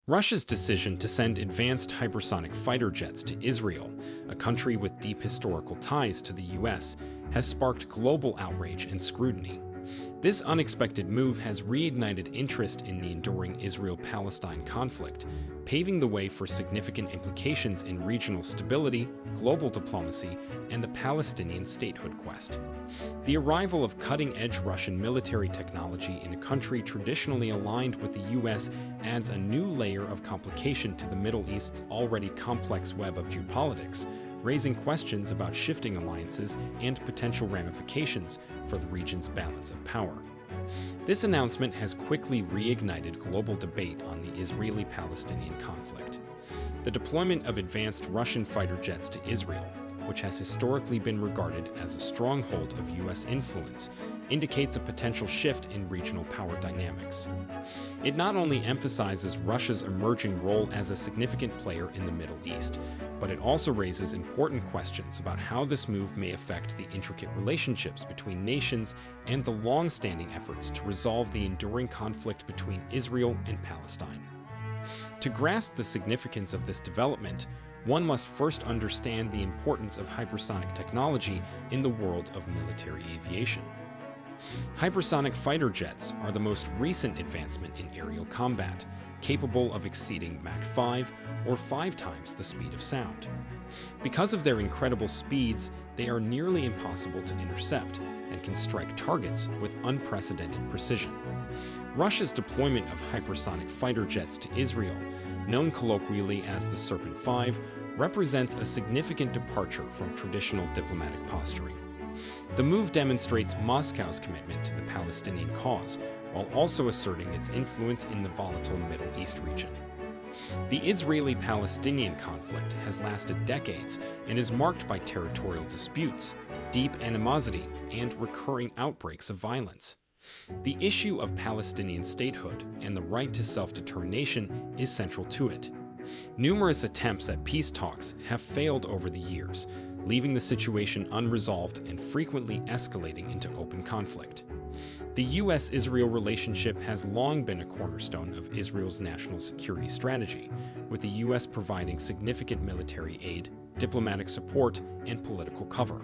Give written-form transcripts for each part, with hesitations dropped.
Russia's decision to send advanced hypersonic fighter jets to Israel, a country with deep historical ties to the US, has sparked global outrage and scrutiny. This unexpected move has reignited interest in the enduring Israel-Palestine conflict, paving the way for significant implications in regional stability, global diplomacy, and the Palestinian statehood quest. The arrival of cutting-edge Russian military technology in a country traditionally aligned with the US adds a new layer of complication to the Middle East's already complex web of geopolitics, raising questions about shifting alliances and potential ramifications for the region's balance of power. This announcement has quickly reignited global debate on the Israeli-Palestinian conflict. The deployment of advanced Russian fighter jets to Israel, which has historically been regarded as a stronghold of US influence, indicates a potential shift in regional power dynamics. It not only emphasizes Russia's emerging role as a significant player in the Middle East, but it also raises important questions about how this move may affect the intricate relationships between nations and the long-standing efforts to resolve the enduring conflict between Israel and Palestine. To grasp the significance of this development, one must first understand the importance of hypersonic technology in the world of military aviation. Hypersonic fighter jets are the most recent advancement in aerial combat, capable of exceeding Mach 5 or 5 times the speed of sound. Because of their incredible speeds, they are nearly impossible to intercept and can strike targets with unprecedented precision. Russia's deployment of hypersonic fighter jets to Israel, known colloquially as the Serpent 5, represents a significant departure from traditional diplomatic posturing. The move demonstrates Moscow's commitment to the Palestinian cause, while also asserting its influence in the volatile Middle East region. The Israeli-Palestinian conflict has lasted decades and is marked by territorial disputes, deep animosity, and recurring outbreaks of violence. The issue of Palestinian statehood and the right to self-determination is central to it. Numerous attempts at peace talks have failed over the years, leaving the situation unresolved and frequently escalating into open conflict. The US-Israel relationship has long been a cornerstone of Israel's national security strategy, with the US providing significant military aid, diplomatic support, and political cover.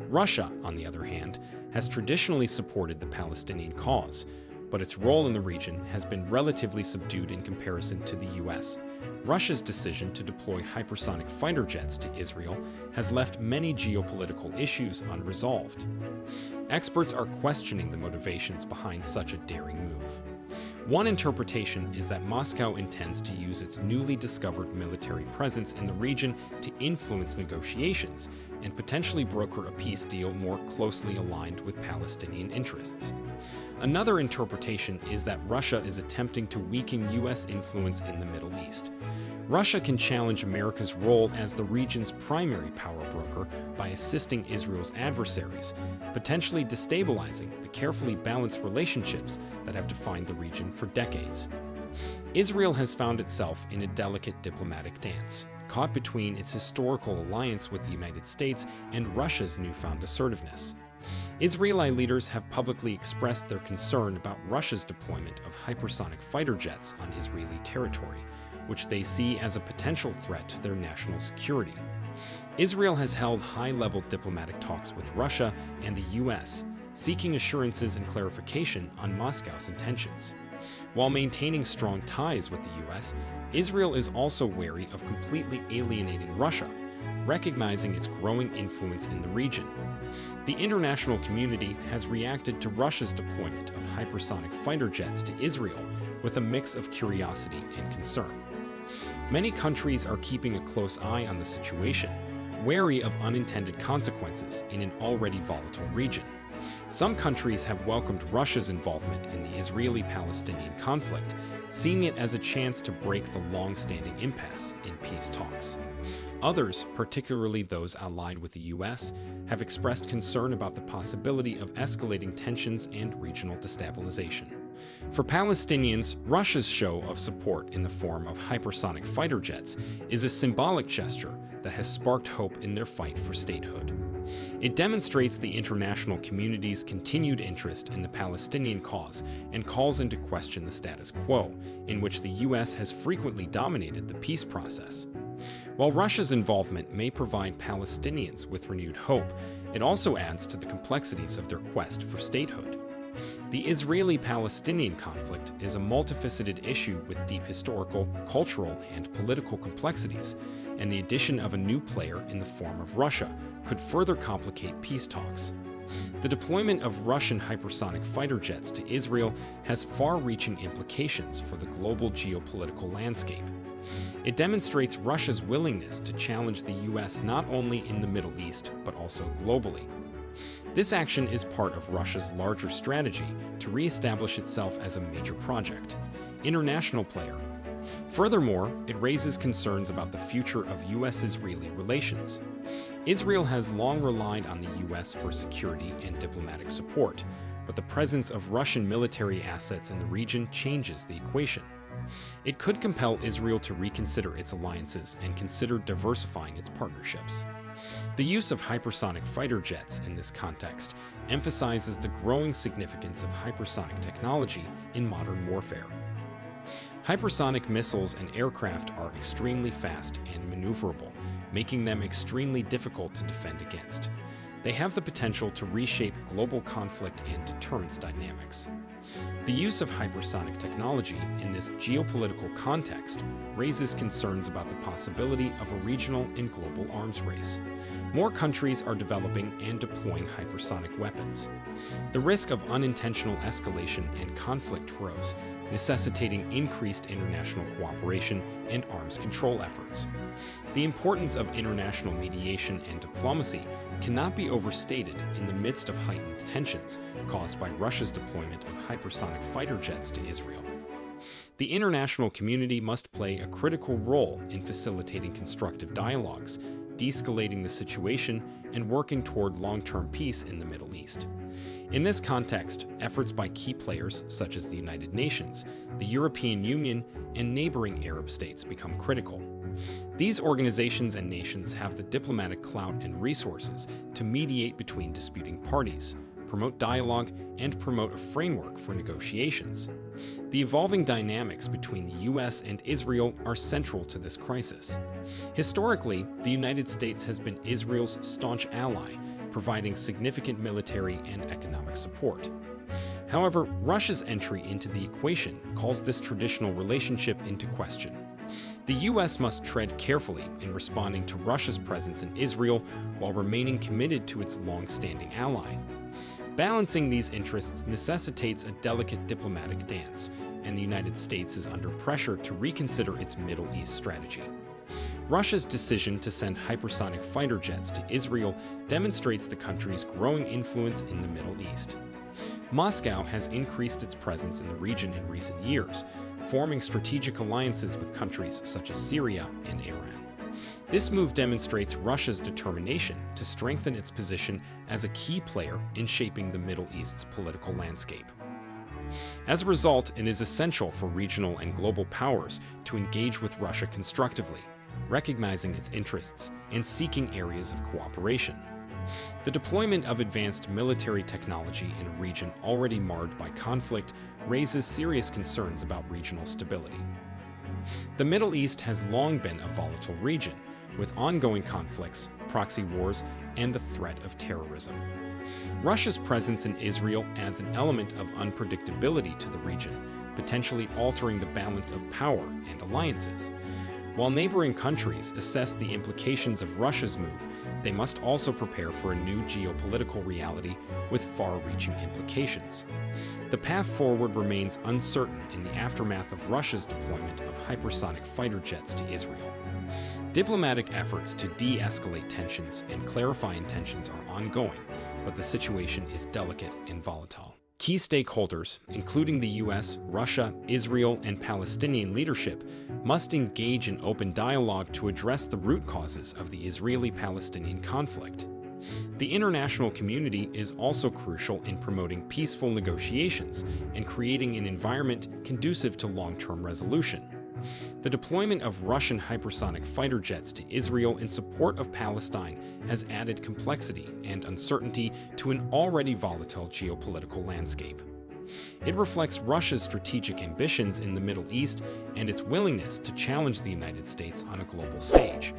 Russia, on the other hand, has traditionally supported the Palestinian cause, but its role in the region has been relatively subdued in comparison to the US. Russia's decision to deploy hypersonic fighter jets to Israel has left many geopolitical issues unresolved. Experts are questioning the motivations behind such a daring move. One interpretation is that Moscow intends to use its newly discovered military presence in the region to influence negotiations and potentially broker a peace deal more closely aligned with Palestinian interests. Another interpretation is that Russia is attempting to weaken US influence in the Middle East. Russia can challenge America's role as the region's primary power broker by assisting Israel's adversaries, potentially destabilizing the carefully balanced relationships that have defined the region for decades. Israel has found itself in a delicate diplomatic dance, caught between its historical alliance with the United States and Russia's newfound assertiveness. Israeli leaders have publicly expressed their concern about Russia's deployment of hypersonic fighter jets on Israeli territory, which they see as a potential threat to their national security. Israel has held high-level diplomatic talks with Russia and the US, seeking assurances and clarification on Moscow's intentions. While maintaining strong ties with the US, Israel is also wary of completely alienating Russia, recognizing its growing influence in the region. The international community has reacted to Russia's deployment of hypersonic fighter jets to Israel with a mix of curiosity and concern. Many countries are keeping a close eye on the situation, wary of unintended consequences in an already volatile region. Some countries have welcomed Russia's involvement in the Israeli-Palestinian conflict, seeing it as a chance to break the long-standing impasse in peace talks. Others, particularly those allied with the US, have expressed concern about the possibility of escalating tensions and regional destabilization. For Palestinians, Russia's show of support in the form of hypersonic fighter jets is a symbolic gesture that has sparked hope in their fight for statehood. It demonstrates the international community's continued interest in the Palestinian cause and calls into question the status quo, in which the U.S. has frequently dominated the peace process. While Russia's involvement may provide Palestinians with renewed hope, it also adds to the complexities of their quest for statehood. The Israeli-Palestinian conflict is a multifaceted issue with deep historical, cultural, and political complexities, and the addition of a new player in the form of Russia could further complicate peace talks. The deployment of Russian hypersonic fighter jets to Israel has far-reaching implications for the global geopolitical landscape. It demonstrates Russia's willingness to challenge the U.S. not only in the Middle East, but also globally. This action is part of Russia's larger strategy to re-establish itself as a major project, international player. Furthermore, it raises concerns about the future of U.S.-Israeli relations. Israel has long relied on the U.S. for security and diplomatic support, but the presence of Russian military assets in the region changes the equation. It could compel Israel to reconsider its alliances and consider diversifying its partnerships. The use of hypersonic fighter jets in this context emphasizes the growing significance of hypersonic technology in modern warfare. Hypersonic missiles and aircraft are extremely fast and maneuverable, making them extremely difficult to defend against. They have the potential to reshape global conflict and deterrence dynamics. The use of hypersonic technology in this geopolitical context raises concerns about the possibility of a regional and global arms race. More countries are developing and deploying hypersonic weapons. The risk of unintentional escalation and conflict grows, necessitating increased international cooperation and arms control efforts. The importance of international mediation and diplomacy cannot be overstated in the midst of heightened tensions caused by Russia's deployment of hypersonic fighter jets to Israel. The international community must play a critical role in facilitating constructive dialogues, de-escalating the situation, and working toward long-term peace in the Middle East. In this context, efforts by key players such as the United Nations, the European Union, and neighboring Arab states become critical. These organizations and nations have the diplomatic clout and resources to mediate between disputing parties, promote dialogue, and promote a framework for negotiations. The evolving dynamics between the U.S. and Israel are central to this crisis. Historically, the United States has been Israel's staunch ally, providing significant military and economic support. However, Russia's entry into the equation calls this traditional relationship into question. The U.S. must tread carefully in responding to Russia's presence in Israel while remaining committed to its long-standing ally. Balancing these interests necessitates a delicate diplomatic dance, and the United States is under pressure to reconsider its Middle East strategy. Russia's decision to send hypersonic fighter jets to Israel demonstrates the country's growing influence in the Middle East. Moscow has increased its presence in the region in recent years, forming strategic alliances with countries such as Syria and Iran. This move demonstrates Russia's determination to strengthen its position as a key player in shaping the Middle East's political landscape. As a result, it is essential for regional and global powers to engage with Russia constructively, recognizing its interests and seeking areas of cooperation. The deployment of advanced military technology in a region already marred by conflict raises serious concerns about regional stability. The Middle East has long been a volatile region, with ongoing conflicts, proxy wars, and the threat of terrorism. Russia's presence in Israel adds an element of unpredictability to the region, potentially altering the balance of power and alliances. While neighboring countries assess the implications of Russia's move, they must also prepare for a new geopolitical reality with far-reaching implications. The path forward remains uncertain in the aftermath of Russia's deployment of hypersonic fighter jets to Israel. Diplomatic efforts to de-escalate tensions and clarify intentions are ongoing, but the situation is delicate and volatile. Key stakeholders, including the U.S., Russia, Israel, and Palestinian leadership, must engage in open dialogue to address the root causes of the Israeli-Palestinian conflict. The international community is also crucial in promoting peaceful negotiations and creating an environment conducive to long-term resolution. The deployment of Russian hypersonic fighter jets to Israel in support of Palestine has added complexity and uncertainty to an already volatile geopolitical landscape. It reflects Russia's strategic ambitions in the Middle East and its willingness to challenge the United States on a global stage.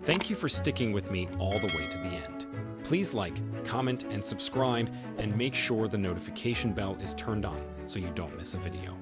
Thank you for sticking with me all the way to the end. Please like, comment, and subscribe, and make sure the notification bell is turned on so you don't miss a video.